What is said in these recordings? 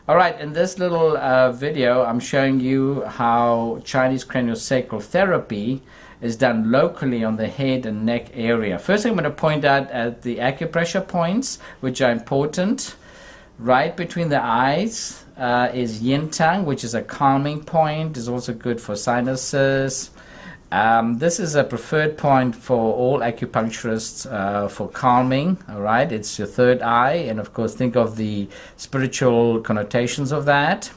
All right, in this little video, I'm showing you how Chinese craniosacral therapy is done locally on the head and neck area. First, I'm going to point out at the acupressure points, which are important. Right between the eyes is yin tongue, which is a calming point. It's also good for sinuses. This is a preferred point for all acupuncturists for calming. All right, it's your third eye, and of course think of the spiritual connotations of that.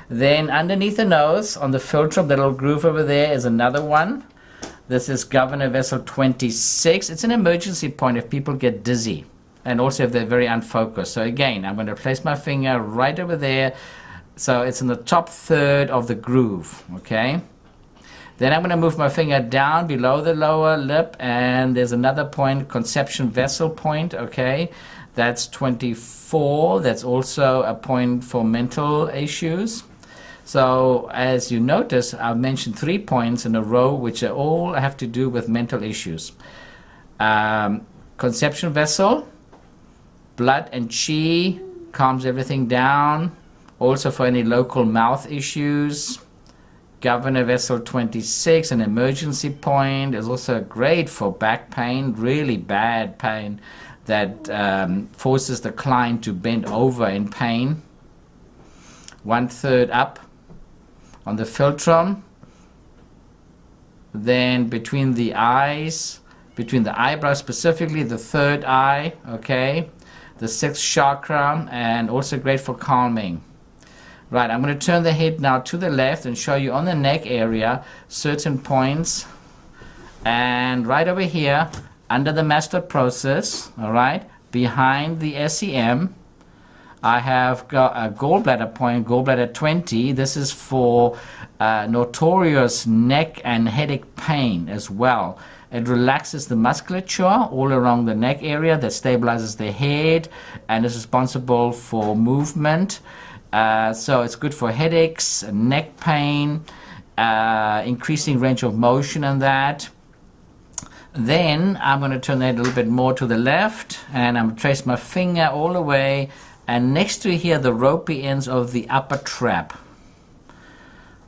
Then underneath the nose on the philtrum, the little groove over there, is another one. This is governor vessel 26. It's an emergency point if people get dizzy and also if they're very unfocused. So again, I'm going to place my finger right over there, so it's in the top third of the groove. Okay, then I'm going to move my finger down below the lower lip, and there's another point, conception vessel point. Okay, that's 24. That's also a point for mental issues. So as you notice, I've mentioned 3 points in a row which are all have to do with mental issues. Conception vessel, blood and qi, calms everything down. Also for any local mouth issues. Governor vessel 26, an emergency point, is also great for back pain, really bad pain that forces the client to bend over in pain. 1/3 up on the philtrum. Then between the eyes, between the eyebrows specifically, the third eye, okay, the 6th chakra, and also great for calming. Right, I'm going to turn the head now to the left and show you on the neck area certain points. And right over here, under the master process, all right, behind the SEM, I have got a gallbladder point, gallbladder 20. This is for notorious neck and headache pain as well. It relaxes the musculature all around the neck area, that stabilizes the head and is responsible for movement. So it's good for headaches, neck pain, increasing range of motion and that. Then I'm going to turn that a little bit more to the left, and I'm going to trace my finger all the way, and next to here the ropey ends of the upper trap.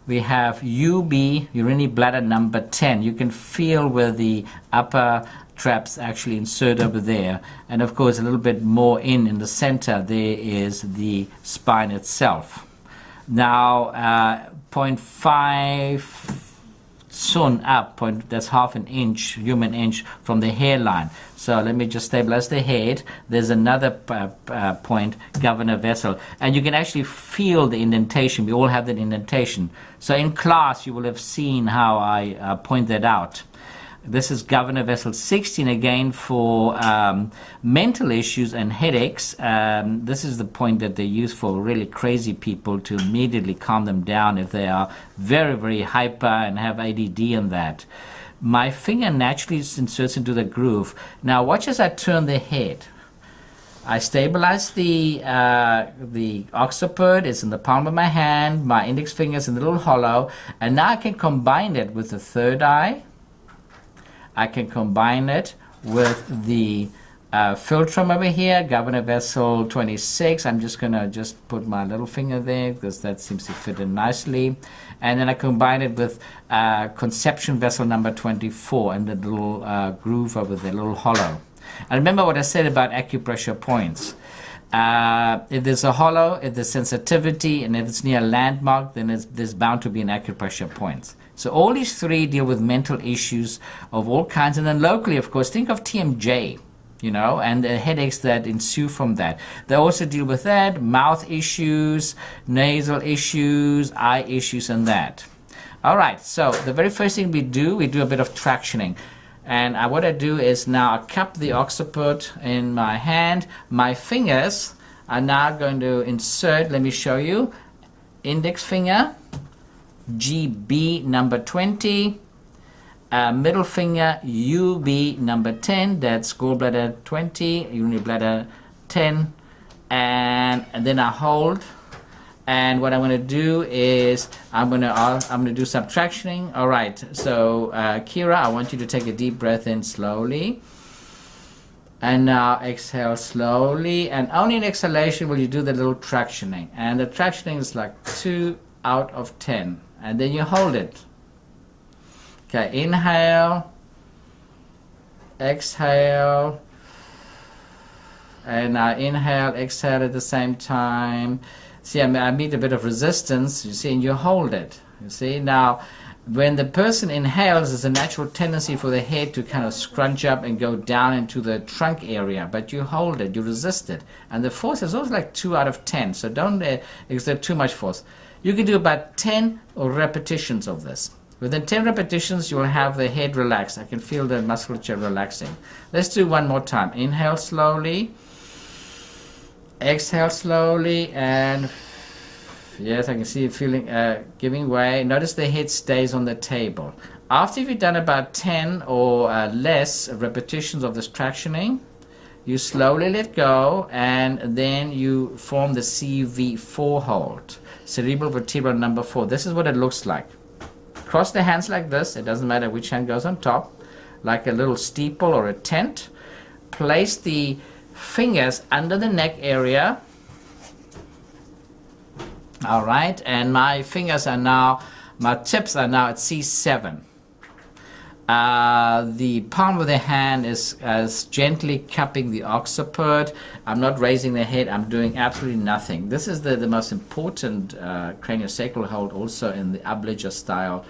We have UB, urinary bladder number 10. You can feel where the upper traps actually insert over there. And of course, a little bit more in the center, there is the spine itself. Now, 0.5 sun up, that's half an inch, human inch, from the hairline. So let me just stabilize the head. There's another point, governor vessel. And you can actually feel the indentation. We all have that indentation. So in class, you will have seen how I point that out. This is governor vessel 16 again for mental issues and headaches. This is the point that they use for really crazy people to immediately calm them down if they are very, very hyper and have ADD and that. My finger naturally inserts into the groove. Now watch as I turn the head. I stabilize the occiput. It's in the palm of my hand. My index finger is in the little hollow. And now I can combine it with the third eye. I can combine it with the philtrum over here, governor vessel 26. I'm just going to put my little finger there because that seems to fit in nicely. And then I combine it with conception vessel number 24 and the little groove over there, little hollow. And remember what I said about acupressure points. If there's a hollow, if there's sensitivity, and if it's near a landmark, then there's bound to be an acupressure point. So all these 3 deal with mental issues of all kinds. And then locally, of course, think of TMJ, you know, and the headaches that ensue from that. They also deal with that, mouth issues, nasal issues, eye issues, and that. All right, so the very first thing we do a bit of tractioning. And what I do is now I cup the occiput in my hand. My fingers are now going to insert, let me show you, index finger, GB number 20, middle finger UB number 10, that's gallbladder 20, urinary bladder 10, and then I hold. And what I'm going to do is I'm going to do some tractioning. All right. So Kira, I want you to take a deep breath in slowly. And now exhale slowly, and only in exhalation will you do the little tractioning. And the tractioning is like 2 out of 10. And then you hold it. Okay, inhale, exhale, and now inhale, exhale at the same time. See, I meet a bit of resistance, you see, and you hold it. You see, now when the person inhales, there's a natural tendency for the head to kind of scrunch up and go down into the trunk area, but you hold it, you resist it. And the force is always like 2 out of 10, so don't exert too much force. You can do about 10 repetitions of this. Within 10 repetitions, you will have the head relaxed. I can feel the musculature relaxing. Let's do one more time. Inhale slowly, exhale slowly, and yes, I can see it feeling giving way. Notice the head stays on the table. After you've done about 10 or less repetitions of this tractioning, you slowly let go, and then you form the CV4 hold, cerebral vertebral number 4. This is what it looks like. Cross the hands like this. It doesn't matter which hand goes on top, like a little steeple or a tent. Place the fingers under the neck area. All right, and my fingers are now, my tips are now at C7. The palm of the hand is gently cupping the occiput. I'm not raising the head. I'm doing absolutely nothing. This is the most important craniosacral hold also in the Ablager style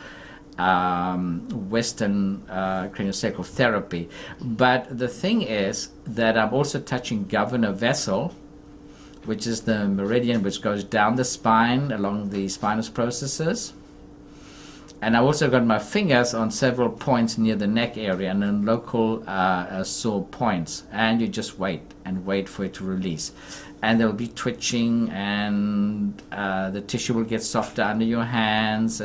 Western craniosacral therapy. But the thing is that I'm also touching governor vessel, which is the meridian which goes down the spine along the spinous processes. And I also got my fingers on several points near the neck area and then local sore points. And you just wait and wait for it to release. And there'll be twitching, and the tissue will get softer under your hands.